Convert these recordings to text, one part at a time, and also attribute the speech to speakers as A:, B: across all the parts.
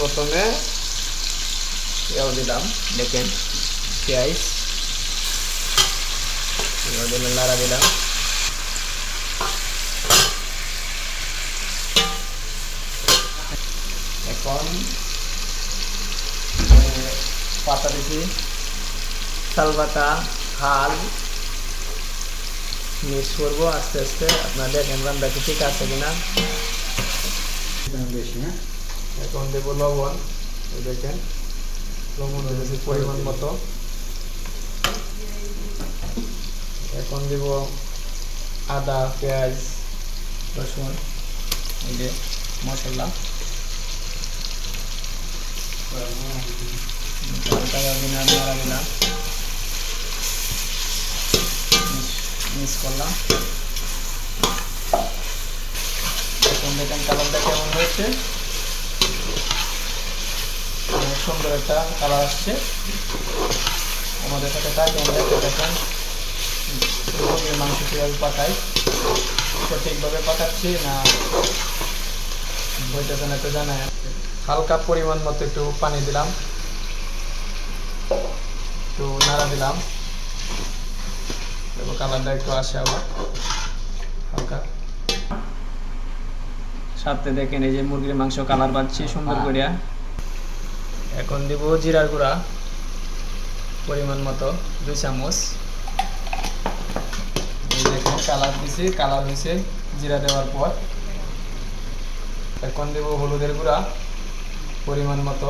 A: প্রথমে ইয়াও দিলাম, দেখেন পেঁয়াজ দিলাম, নাড়া দিলাম। এখন পাতা দিছি, শালপাতা, হাল মিক্স করবো আস্তে আস্তে। আপনারা দেখেন রান্না কি ঠিক আছে কিনা। এখন দেবো লবণ, দেখেন লবণ হয়েছে পরিমাণ মতো। এখন দেব আদা, পেঁয়াজ, রসুন, এই যে মশলা, মিক্স করলাম। এখন দেখেন কালারটা কেমন হয়েছে, অনেক সুন্দর একটা কালার আসছে। আমাদের সাথে থাকেন, দেখেন মুরগির মাংস কীভাবে পাকাই, সঠিকভাবে পাকাচ্ছি না বইতেছে না, একটু জানায়। হালকা পরিমাণ মতো একটু পানি দিলাম, একটু নাড়া দিলাম, এবং কালারটা একটু আসে আবার হালকা। সাথে দেখেন এই যে মুরগির মাংস কালার পাচ্ছি সুন্দর করিয়া। এখন দিব জিরার গুঁড়া পরিমাণ মতো 2 চামচ। এই দেখেন কালার দিছি, কালার হয়েছে জিরা দেওয়ার পর। এখন দেব হলুদের গুঁড়া পরিমাণ মতো।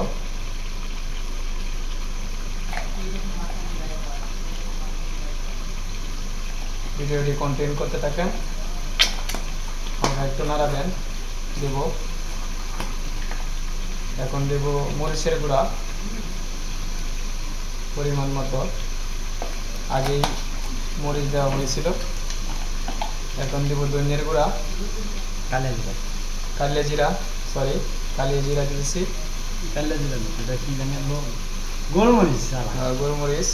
A: ভিডিওটি কন্টিনিউ করতে থাকেন, আমরা একটু নাড়াবেন। দেব এখন দেব মরিচের গুঁড়া পরিমাণ মতো, আগেই মরিচ দেওয়া হয়েছিল। এখন দেব ধনিয়ার গুঁড়া, কালিয়া জিরা, সরি কালিয়া জিরা দিয়েছি, গোলমরিচ, গোলমরিচ।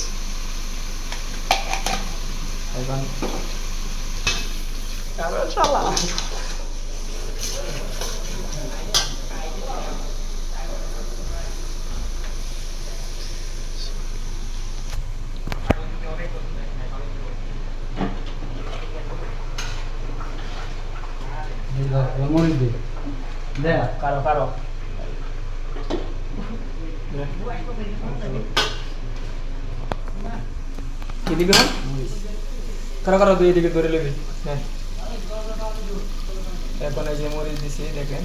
A: এখন কারো কারো কি দিবি, কারো কারো দুই দিকে ধরে নেবি। এখন এই যে মরিচ দিছি দেখেন।